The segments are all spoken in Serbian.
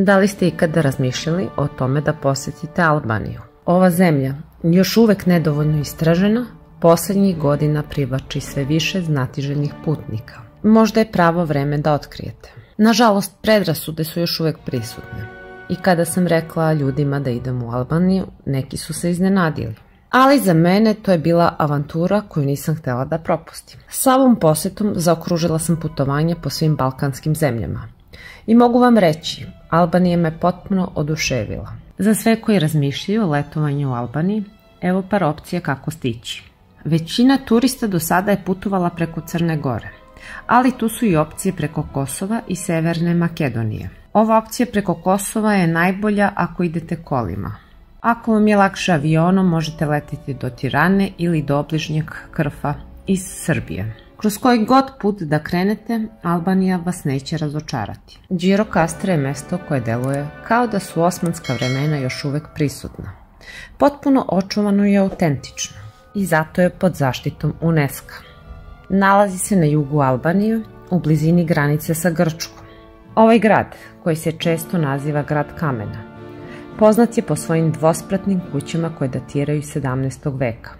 Da li ste ikada razmišljali o tome da posetite Albaniju? Ova zemlja, još uvek nedovoljno istražena, poslednjih godina privlači sve više znatiželjnih putnika. Možda je pravo vreme da otkrijete. Nažalost, predrasude su još uvek prisutne. I kada sam rekla ljudima da idem u Albaniju, neki su se iznenadili. Ali za mene to je bila avantura koju nisam htela da propustim. Sa ovom posetom zaokružila sam putovanje po svim balkanskim zemljama. I mogu vam reći, Albanija me potpuno oduševila. Za sve koji razmišljaju o letovanju u Albaniji, evo par opcija kako stići. Većina turista do sada je putovala preko Crne Gore, ali tu su i opcije preko Kosova i Severne Makedonije. Ova opcija preko Kosova je najbolja ako idete kolima. Ako vam je lakše avionom, možete letiti do Tirane ili do obližnjeg Krfa iz Srbije. Kroz koji god put da krenete, Albanija vas neće razočarati. Gjirokastra je mesto koje deluje kao da su osmanska vremena još uvek prisutna. Potpuno očuvano i autentično i zato je pod zaštitom UNESCO. Nalazi se na jugu Albanije, u blizini granice sa Grčkom. Ovaj grad, koji se često naziva grad kamena, poznat je po svojim dvospratnim kućama koje datiraju iz 17. veka,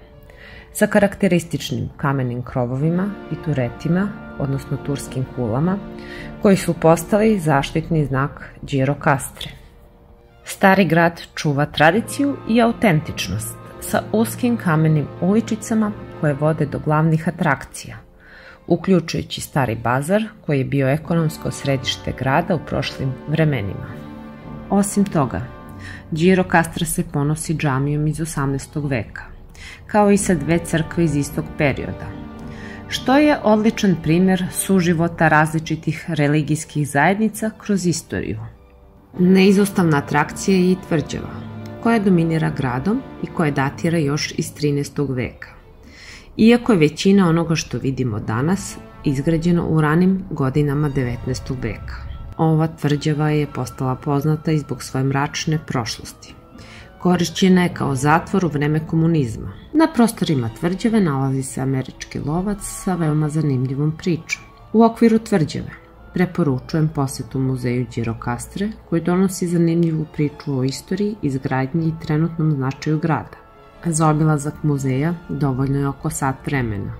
sa karakterističnim kamenim krovovima i turetima, odnosno turskim kulama, koji su postali zaštitni znak Gjirokastre. Stari grad čuva tradiciju i autentičnost sa uskim kamenim uličicama koje vode do glavnih atrakcija, uključujući Stari bazar koji je bio ekonomsko središte grada u prošlim vremenima. Osim toga, Gjirokastra se ponosi džamijom iz 18. veka, kao i sa dve crkve iz istog perioda, što je odličan primer suživota različitih religijskih zajednica kroz istoriju. Neizostavna atrakcija je i tvrđava, koja dominira gradom i koja datira još iz 13. veka. Iako je većina onoga što vidimo danas izgrađeno u ranim godinama 19. veka. Ova tvrđava je postala poznata i zbog svoje mračne prošlosti. Korišćena je kao zatvor u vreme komunizma. Na prostorima tvrđave nalazi se američki lovac sa veoma zanimljivom pričom. U okviru tvrđave preporučujem posetu muzeju Gjirokastre koji donosi zanimljivu priču o istoriji, izgradnji i trenutnom značaju grada. Za obilazak muzeja dovoljno je oko sat vremena.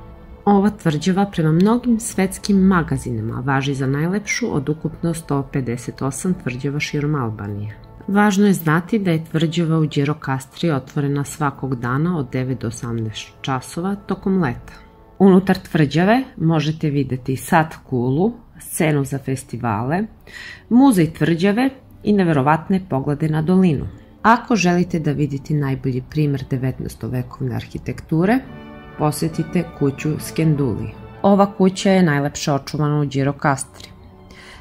Ova tvrđava prema mnogim svetskim magazinama važi za najlepšu od ukupno 158 tvrđava širom Albanije. Važno je znati da je tvrđava u Gjirokastri otvorena svakog dana od 9 do 18 časova tokom leta. Unutar tvrđave možete videti sad kulu, scenu za festivale, muzej tvrđave i neverovatne poglede na dolinu. Ako želite da vidite najbolji primer 19. vekovne arhitekture, posetite kuću Skenduli. Ova kuća je najlepše očuvana u Gjirokastri.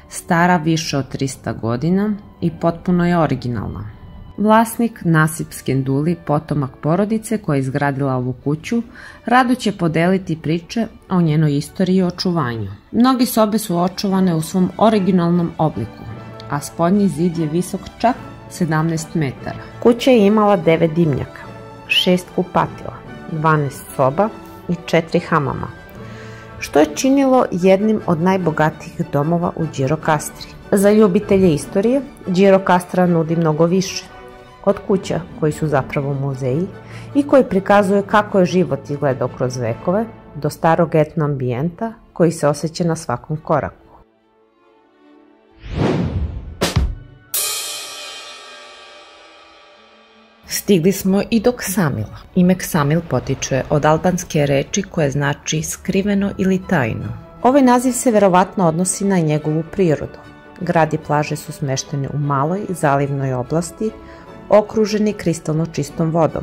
Stara više od 300 godina i potpuno je originalna. Vlasnik Nasip Skenduli, potomak porodice koja je izgradila ovu kuću, rado će podeliti priče o njenoj istoriji i očuvanju. Mnogi sobe su očuvane u svom originalnom obliku, a spoljni zid je visok čak 17 metara. Kuća je imala 9 dimnjaka, 6 kupatila, 12 soba i 4 hamama, što je činilo jednim od najbogatijih domova u Gjirokastri. Za ljubitelje istorije, Gjirokastra nudi mnogo više. Od kuća koji su zapravo muzeji i koji prikazuje kako je život izgledao kroz vekove, do starog etno ambijenta koji se osjeća na svakom koraku. Stigli smo i do Ksamila. Ime Ksamil potiče od albanske reči koje znači skriveno ili tajno. Ovaj naziv se verovatno odnosi na njegovu prirodu. Grad i plaže su smeštene u maloj zalivnoj oblasti, okruženi kristalno čistom vodom,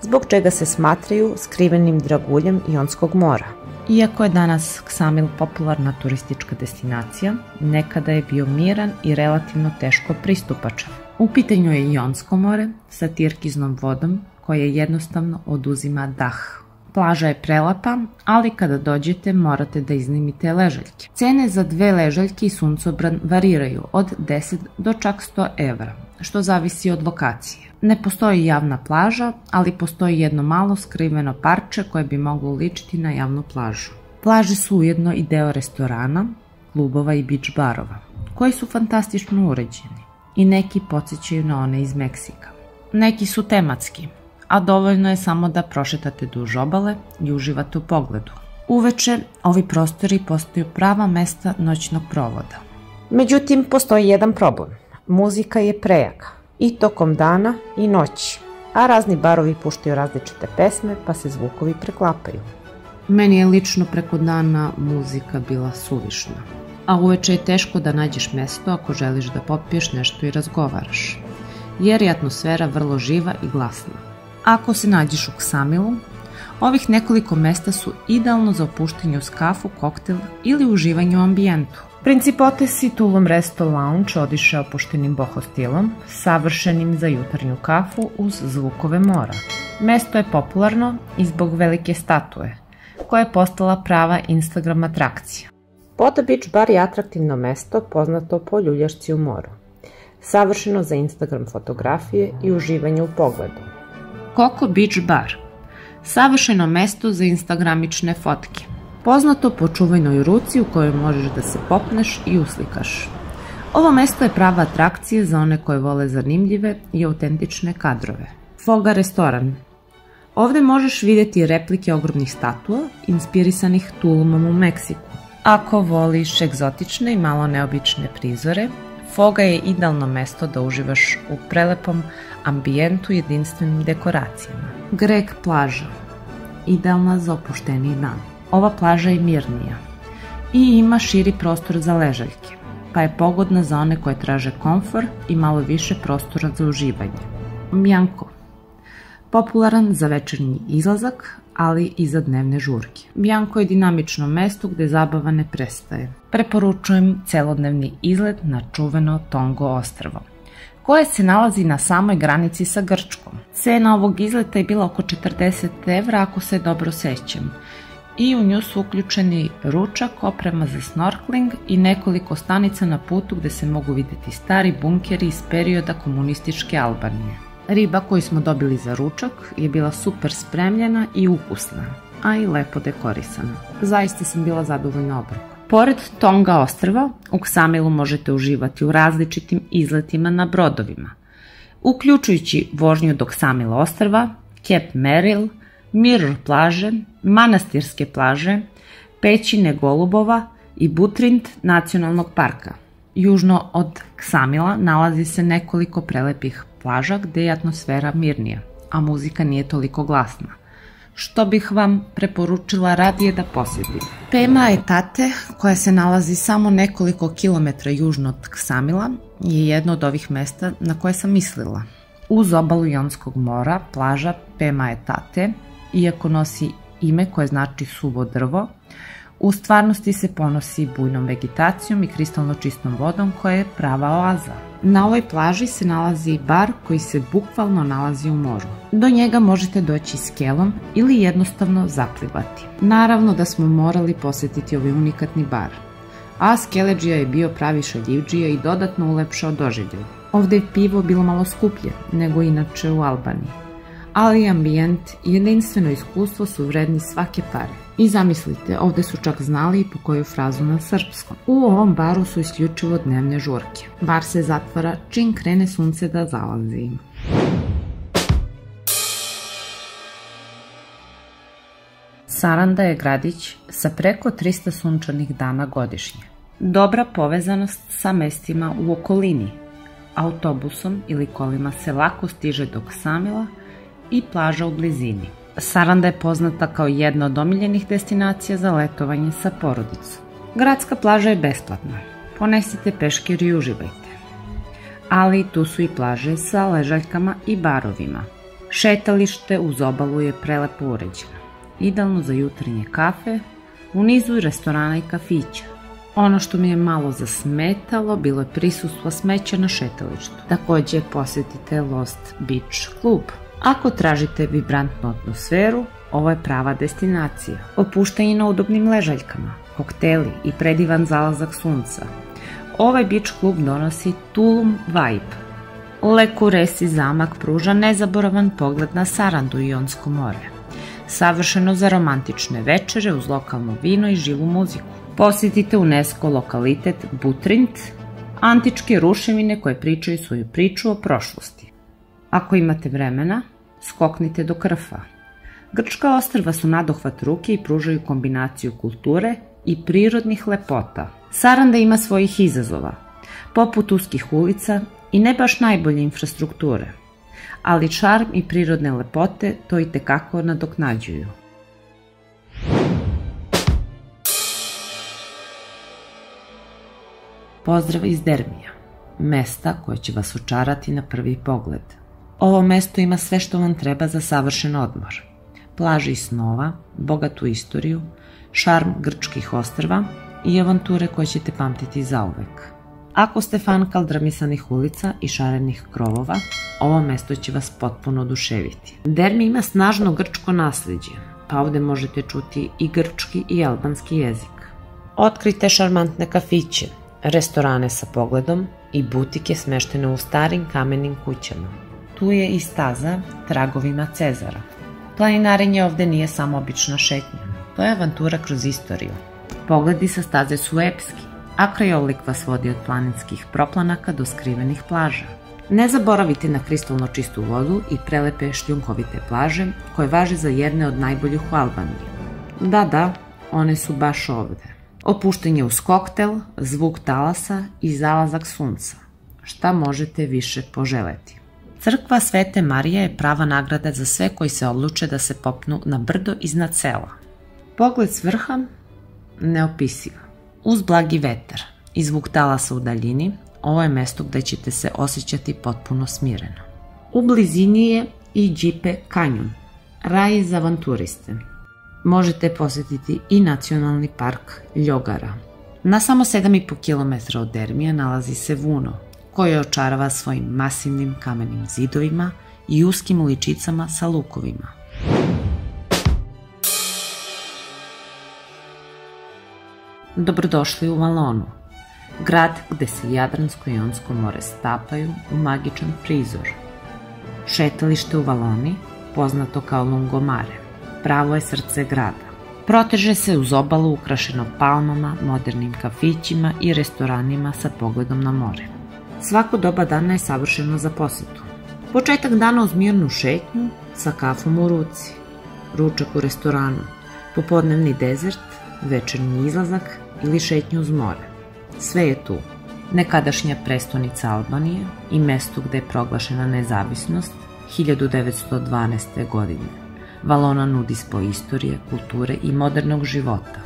zbog čega se smatraju skrivenim draguljem Jonskog mora. Iako je danas Ksamil popularna turistička destinacija, nekada je bio miran i relativno teško pristupačan. U pitanju je Jonsko more sa tirkiznom vodom koja jednostavno oduzima dah. Plaža je prelepa, ali kada dođete morate da iznajmite ležaljke. Cene za 2 ležaljke i suncobran variraju od 10 do čak 100 evra, što zavisi od lokacije. Ne postoji javna plaža, ali postoji jedno malo skriveno parče koje bi moglo ličiti na javnu plažu. Plaže su ujedno i deo restorana, klubova i beach barova, koji su fantastično uređeni. i neki podsjećaju na one iz Meksika. Neki su tematski, a dovoljno je samo da prošetate duž obale i uživate u pogledu. Uveče ovi prostori postaju prava mesta noćnog provoda. Međutim, postoji jedan problem. Muzika je prejaka i tokom dana i noći, a razni barovi puštaju različite pesme pa se zvukovi preklapaju. Meni je lično preko dana muzika bila suvišna, a uveče je teško da nađeš mesto ako želiš da popiješ nešto i razgovaraš, jer je atmosfera vrlo živa i glasna. Ako se nađeš u Ksamilu, ovih nekoliko mesta su idealno za opuštanje uz kafu, koktel ili uživanje u ambijentu. Principotes i Tulum Resto Lounge odiše opuštenim boho stilom, savršenim za jutarnju kafu uz zvukove mora. Mesto je popularno i zbog velike statue, koja je postala prava Instagram atrakcija. Poda Beach Bar je atraktivno mesto poznato po ljuljašci u moru, savršeno za Instagram fotografije i uživanje u pogledu. Coco Beach Bar, savršeno mesto za instagramične fotke, poznato po čuvenoj ruci u kojoj možeš da se popneš i uslikaš. Ovo mesto je prava atrakcija za one koje vole zanimljive i autentične kadrove. Foga restoran. Ovde možeš videti replike ogromnih statua inspirisanih Tulumom u Meksiku. Ako voliš egzotične i malo neobične prizore, Foga je idealno mesto da uživaš u prelepom ambijentu i jedinstvenim dekoracijama. Greg plaža, idealna za opušteniji dan. Ova plaža je mirnija i ima širi prostor za ležaljke, pa je pogodna za one koje traže komfor i malo više prostora za uživanje. Bianco, popularan za večernji izlazak, ali i za dnevne žurke. Bianco je dinamično mesto gde zabava ne prestaje. Preporučujem celodnevni izlet na čuveno Tongo ostrvo, koje se nalazi na samoj granici sa Grčkom. Cena ovog izleta je bila oko 40 evra ako se dobro sećam, i u nju su uključeni ručak, oprema za snorkeling i nekoliko stanica na putu gde se mogu videti stari bunkeri iz perioda komunističke Albanije. Riba koju smo dobili za ručak je bila super spremljena i ukusna, a i lepo dekorisana. Zaista sam bila zadovoljna obrokom. Pored Tonga ostrva, u Ksamilu možete uživati u različitim izletima na brodovima, uključujući vožnju do Ksamila ostrva, Cape Merrill, Mirror plaže, Manastirske plaže, Pećine Golubova i Butrint nacionalnog parka. Južno od Ksamila nalazi se nekoliko prelepih plaža gde je atmosfera mirnija, a muzika nije toliko glasna, što bih vam preporučila radije da posjetite. Pema Etate, koja se nalazi samo nekoliko kilometra južno od Ksamila, je jedno od ovih mesta na koje sam mislila. Uz obalu Jonskog mora, plaža Pema Etate, iako nosi ime koje znači suvo drvo, u stvarnosti se ponosi bujnom vegetacijom i kristalno čistom vodom koja je prava oaza. Na ovoj plaži se nalazi bar koji se bukvalno nalazi u moru. Do njega možete doći skelom ili jednostavno zaplivati. Naravno da smo morali posjetiti ovaj unikatni bar, a Skeledžija je bio pravi šaljivdžija i dodatno ulepšao doživljaj. Ovde je pivo bilo malo skuplje nego inače u Albaniji, ali ambijent i jedinstveno iskustvo su vredni svake pare. I zamislite, ovde su čak znali i po koju frazu na srpskom. U ovom baru su isključivo dnevne žurke. Bar se zatvara čim krene sunce da zalazi. Saranda je gradić sa preko 300 sunčanih dana godišnje. Dobra povezanost sa mestima u okolini. Autobusom ili kolima se lako stiže do Ksamila i plaža u blizini. Saranda je poznata kao jedna od omiljenih destinacija za letovanje sa porodicom. Gradska plaža je besplatna. Ponesite peškir i uživajte. Ali tu su i plaže sa ležaljkama i barovima. Šetalište uz obalu je prelepo uređeno. Idealno za jutarnje kafe, u nizu restorana i kafića. Ono što mi je malo zasmetalo bilo je prisustvo smeća na šetalištu. Takođe posjetite Lost Beach klub. Ako tražite vibrantnu atmosferu, ovo je prava destinacija. Opuštanje na udobnim ležaljkama, kokteli i predivan zalazak sunca. Ovaj beach klub donosi Tulum vibe. Le Kuresi zamak pruža nezaboravan pogled na Sarandu i Jonsko more. Savršeno za romantične večere uz lokalno vino i živu muziku. Posjetite UNESCO lokalitet Butrint, Antičke ruševine koje pričaju svoju priču o prošlosti. Ako imate vremena, skoknite do Krfa. Grčka ostrva su nadohvat ruke i pružaju kombinaciju kulture i prirodnih lepota. Saranda ima svojih izazova, poput uskih ulica i ne baš najbolje infrastrukture, ali šarm i prirodne lepote to i tekako nadoknađuju. Pozdrav iz Dermija, mesta koje će vas očarati na prvi pogled. Ovo mesto ima sve što vam treba za savršen odmor. Plaže iz snova, bogatu istoriju, šarm grčkih ostrva i avanture koje ćete pamtiti zauvek. Ako ste fan kaldramisanih ulica i šarenih krovova, ovo mesto će vas potpuno oduševiti. Dermi ima snažno grčko nasleđe, pa ovde možete čuti i grčki i albanski jezik. Otkrite šarmantne kafiće, restorane sa pogledom i butike smeštene u starim kamenim kućama. Tu je i staza tragovima Cezara. Planinarenje ovde nije samo obična šetnja, to je avantura kroz istoriju. Pogledi sa staze su epski, a krajolik vas vodi od planinskih proplanaka do skrivenih plaža. Ne zaboravite na kristalno čistu vodu i prelepe šljunkovite plaže koje važe za jedne od najboljih u Albaniji. Da, one su baš ovde. Opuštenje uz koktel, zvuk talasa i zalazak sunca. Šta možete više poželeti? Crkva Svete Marije je prava nagrada za sve koji se odluče da se popnu na brdo iznad sela. Pogled s vrha neopisiv. Uz blagi vetar i zvuk talasa u daljini, ovo je mesto gde ćete se osjećati potpuno smireno. U blizini je i Džipe kanjon, raj za avanturiste. Možete posetiti i nacionalni park Ljogara. Na samo 7,5 km od Dermija nalazi se Vuno, koje očarava svojim masivnim kamenim zidovima i uskim uličicama sa lukovima. Dobrodošli u Valonu, grad gde se Jadransko i Jonsko more stapaju u magičan prizor. Šetalište u Valoni, poznato kao Lungomare, pravo je srce grada. Proteže se uz obalu ukrašeno palmama, modernim kafićima i restoranima sa pogledom na more. Svako doba dana je savršeno za posetu. Početak dana uz mirnu šetnju sa kafom u ruci, ručak u restoranu, popodnevni dezert, večernji izlazak ili šetnju uz more. Sve je tu. Nekadašnja prestonica Albanije i mesto gde je proglašena nezavisnost 1912. godine. Valona nudi spoj istorije, kulture i modernog života.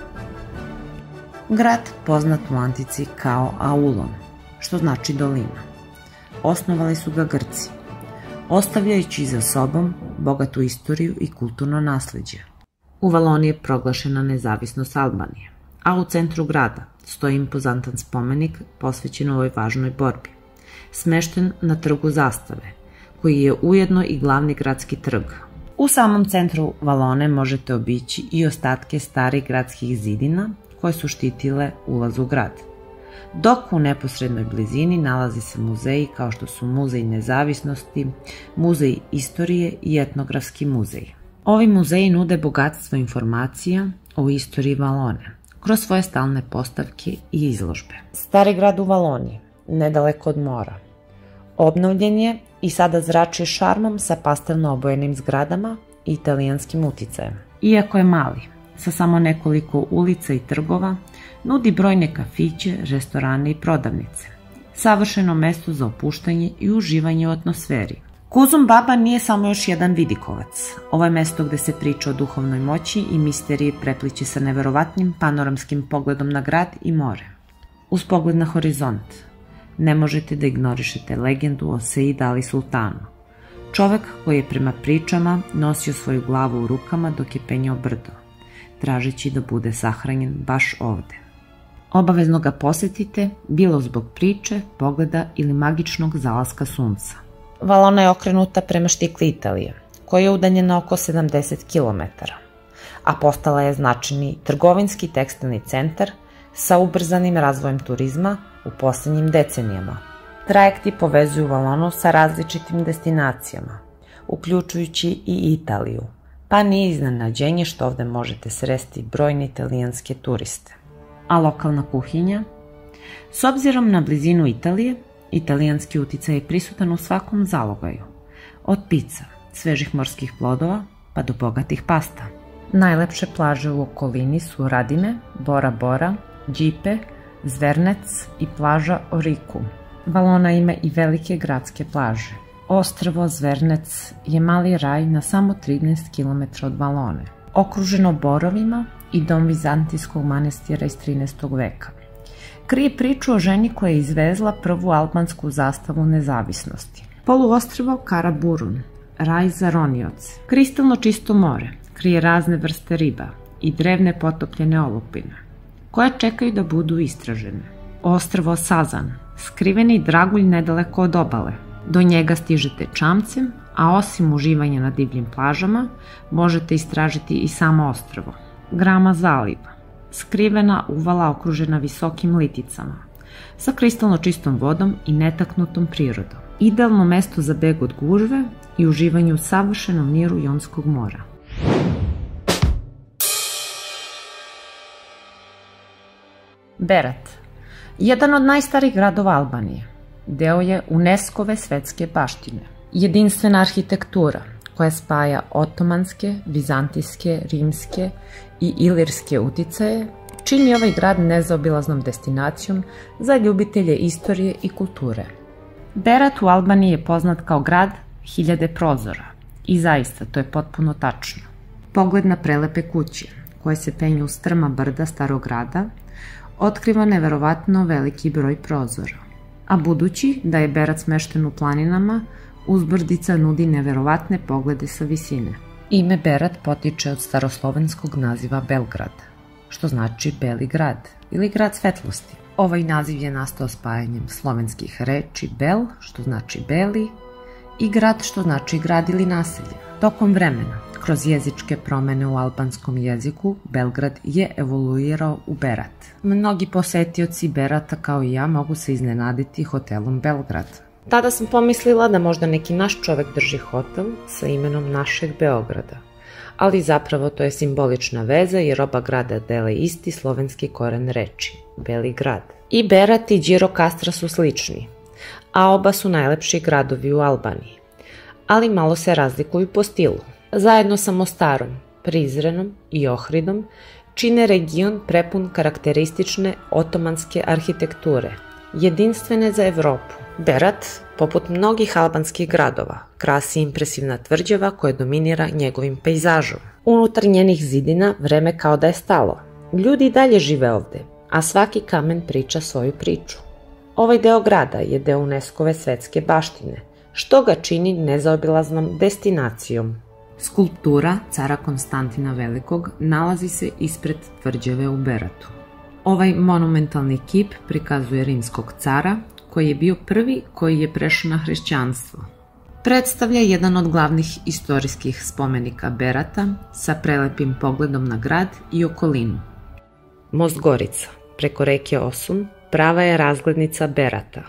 Grad poznat u antici kao Aulon, što znači dolina. Osnovali su ga Grci, ostavljajući za sobom bogatu istoriju i kulturno nasleđe. U Valoni je proglašena nezavisnost Albanije, a u centru grada stoji impozantan spomenik posvećen ovoj važnoj borbi, smešten na trgu Zastave, koji je ujedno i glavni gradski trg. U samom centru Valone možete obići i ostatke starih gradskih zidina koje su štitile ulaz u grad. Dok u neposrednoj blizini nalazi se muzeji kao što su Muzej nezavisnosti, Muzej istorije i Etnografski muzej. Ovi muzeji nude bogatstvo informacija o istoriji Valone kroz svoje stalne postavke i izložbe. Stari grad u Valoni, nedaleko od mora. Obnovljen je i sada zrači šarmom sa pastelno obojenim zgradama i italijanskim uticajem. Iako je mali, sa samo nekoliko ulica i trgova, nudi brojne kafiće, restorane i prodavnice. Savršeno mesto za opuštanje i uživanje u atmosferi. Kuzum Baba nije samo još jedan vidikovac. Ovo je mesto gde se priča o duhovnoj moći i misteriji prepliče sa neverovatnim panoramskim pogledom na grad i more. Uz pogled na horizont, ne možete da ignorišete legendu o Seid Ali Sultanu, čovek koji je prema pričama nosio svoju glavu u rukama dok je penjao brdo, tražeći da bude sahranjen baš ovde. Obavezno ga posetite, bilo zbog priče, pogleda ili magičnog zalaska sunca. Valona je okrenuta prema štikli Italije, koja je udaljena oko 70 km, a postala je značajni trgovinski tekstilni centar sa ubrzanim razvojem turizma u poslednjim decenijama. Trajekti povezuju Valonu sa različitim destinacijama, uključujući i Italiju, pa nije iznenađenje što ovde možete sresti brojne italijanske turiste. A lokalna kuhinja? S obzirom na blizinu Italije, italijanski uticaj je prisutan u svakom zalogaju, od pica, svežih morskih plodova pa do bogatih pasta. Najlepše plaže u okolini su Radime, Bora Bora, Đipe, Zvernec i plaža Oriku. Valona ima i velike gradske plaže. Ostrvo Zvernec je mali raj na samo 13 km od Valone, okruženo borovima i dom vizantijskog manastira iz 13. veka. Krije priču o ženi koja je izvezla prvu albansku zastavu nezavisnosti. Poluostrvo Karaburun, raj za ronioce. Kristalno čisto more, krije razne vrste riba i drevne potopljene olupine, koje čekaju da budu istražene. Ostrvo Sazan, skriveni dragulj nedaleko od obale. Do njega stižete čamcem, a osim uživanja na divljim plažama, možete istražiti i samo ostrvo. Grama Zaliv, skrivena uvala okružena visokim liticama, sa kristalno čistom vodom i netaknutom prirodom. Idealno mesto za beg od gužve i uživanje u savršenom miru Jonskog mora. Berat, jedan od najstarijih gradova Albanije, deo je UNESCO-ve svetske baštine. Jedinstvena arhitektura koja spaja otomanske, vizantijske, rimske i ilirske uticaje čini ovaj grad nezaobilaznom destinacijom za ljubitelje istorije i kulture. Berat u Albaniji je poznat kao grad hiljade prozora i zaista to je potpuno tačno. Pogled na prelepe kuće koje se penju u strma brda starog grada otkriva neverovatno veliki broj prozora. A budući da je Berat smešten u planinama, uzbrdica nudi neverovatne poglede sa visine. Ime Berat potiče od staroslovenskog naziva Belgrad, što znači Beli grad ili grad svetlosti. Ovaj naziv je nastao spajanjem slovenskih reči Bel, što znači beli, i grad, što znači grad ili naselje. Tokom vremena, kroz jezičke promene u albanskom jeziku, Belgrad je evoluirao u Berat. Mnogi posetioci Berata, kao i ja, mogu se iznenaditi hotelom Belgrad. Tada sam pomislila da možda neki naš čovek drži hotel sa imenom našeg Beograda, ali zapravo to je simbolična veza jer oba grada dele isti slovenski koren reči, Beli grad. I Berat i Đirokastra su slični, a oba su najlepši gradovi u Albaniji, ali malo se razlikuju po stilu. Zajedno sa Mostarom, Prizrenom i Ohridom čine region prepun karakteristične otomanske arhitekture, jedinstvene za Evropu. Berat, poput mnogih albanskih gradova, krasi impresivna tvrđava koja dominira njegovim pejzažom. Unutar njenih zidina vreme kao da je stalo. Ljudi i dalje žive ovde, a svaki kamen priča svoju priču. Ovaj deo grada je deo UNESCO-ve svetske baštine, što ga čini nezaobilaznom destinacijom. Skulptura cara Konstantina Velikog nalazi se ispred tvrđave u Beratu. Ovaj monumentalni kip prikazuje rimskog cara, koji je bio prvi koji je prešao na hrišćanstvo. Predstavlja jedan od glavnih istorijskih spomenika Berata sa prelepim pogledom na grad i okolinu. Most Gorica, preko reke Osun, prava je razglednica Berata.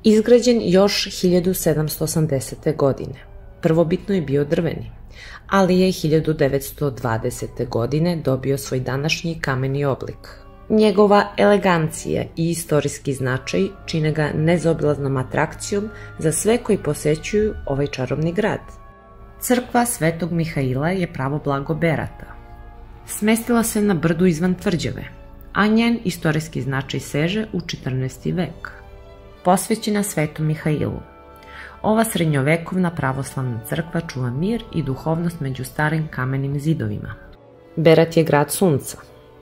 Izgrađen još 1780. godine. Prvobitno je bio drveni, ali je 1920. godine dobio svoj današnji kameni oblik. Njegova elegancija i istorijski značaj čine ga nezaobilaznom atrakcijom za sve koji posećuju ovaj čarobni grad. Crkva Svetog Mihaila je pravo blago Berata. Smestila se na brdu izvan tvrđave, a njen istorijski značaj seže u 14. vek. Posvećena Svetom Mihailu, ova srednjovekovna pravoslavna crkva čuva mir i duhovnost među starim kamenim zidovima. Berat je grad sunca.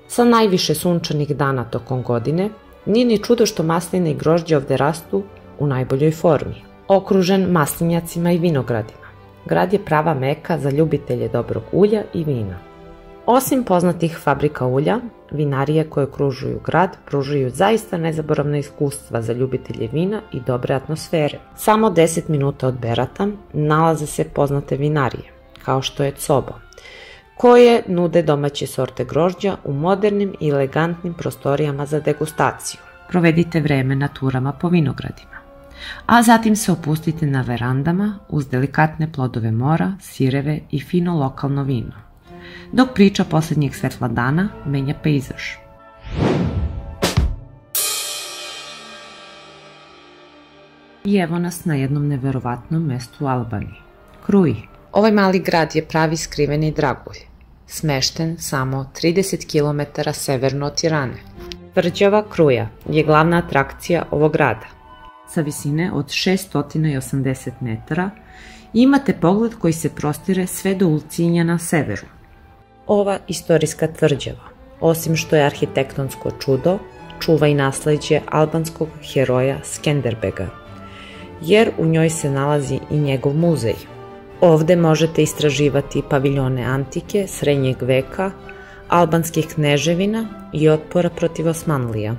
Sa najviše sunčanih dana tokom godine, nije ni čudo što masline i grožđe ovde rastu u najboljoj formi. Okružen maslinjacima i vinogradima, grad je prava meka za ljubitelje dobrog ulja i vina. Osim poznatih fabrika ulja, vinarije koje okružuju grad pružaju zaista nezaboravna iskustva za ljubitelje vina i dobre atmosfere. Samo 10 minuta od Berata nalaze se poznate vinarije, kao što je Cobo, koje nude domaće sorte grožđa u modernim i elegantnim prostorijama za degustaciju. Provedite vreme na turama po vinogradima, a zatim se opustite na verandama uz delikatne plodove mora, sireve i fino lokalno vino, dok priča poslednjeg svetla dana menja pejzaž. I evo nas na jednom neverovatnom mestu u Albaniji, Kruji. Ovaj mali grad je pravi skriveni dragulj, smešten samo 30 km severno od Tirane. Tvrđava Kruja je glavna atrakcija ovog grada. Sa visine od 680 metara imate pogled koji se prostire sve do Ulcinja na severu. Ova istorijska tvrđava, osim što je arhitektonsko čudo, čuva i nasleđe albanskog heroja Skenderbega, jer u njoj se nalazi i njegov muzej. Ovde možete istraživati paviljone antike, srednjeg veka, albanskih kneževina i otpora protiv Osmanlija.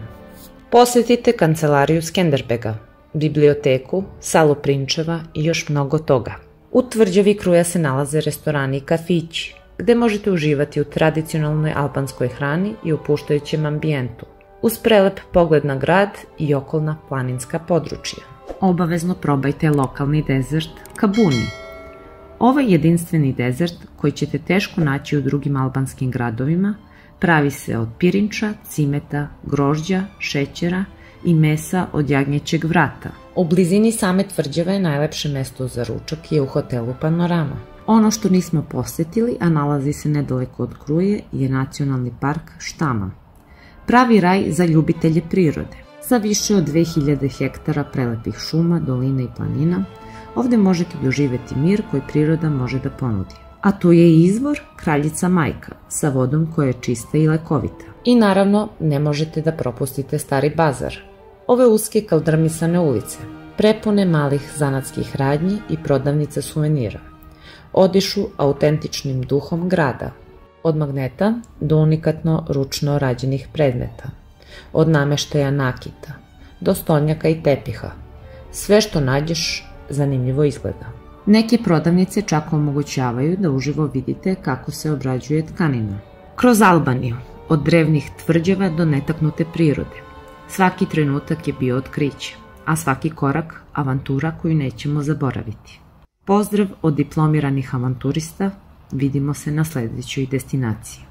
Posetite kancelariju Skenderbega, biblioteku, salu prinčeva i još mnogo toga. U tvrđavi Kruja se nalaze restorani i kafići, gde možete uživati u tradicionalnoj albanskoj hrani i opuštajućem ambijentu, uz prelep pogled na grad i okolna planinska područja. Obavezno probajte lokalni dezert Kabuni. Ovaj jedinstveni dezert, koji ćete teško naći u drugim albanskim gradovima, pravi se od pirinča, cimeta, grožđa, šećera i mesa od jagnjećeg vrata. U blizini same tvrđave najlepše mesto za ručak je u hotelu Panorama. Ono što nismo posetili, a nalazi se nedaleko od Kruje, je nacionalni park Štama. Pravi raj za ljubitelje prirode. Sa više od 2000 hektara prelepih šuma, dolina i planina, ovde možete doživeti mir koji priroda može da ponudi. A tu je i izvor Kraljica Majka, sa vodom koja je čista i lekovita. I naravno, ne možete da propustite Stari bazar. Ove uske kaldrmisane ulice, prepune malih zanatskih radnji i prodavnica suvenira, odišu autentičnim duhom grada. Od magneta do unikatno ručno rađenih predmeta, od nameštaja nakita, do stolnjaka i tepiha. Sve što nađeš zanimljivo izgleda. Neke prodavnice čak omogućavaju da uživo vidite kako se obrađuje tkanina. Kroz Albaniju, od drevnih tvrđava do netaknute prirode, svaki trenutak je bio otkriće, a svaki korak avantura koju nećemo zaboraviti. Pozdrav od diplomiranih avanturista, vidimo se na sledećoj destinaciji.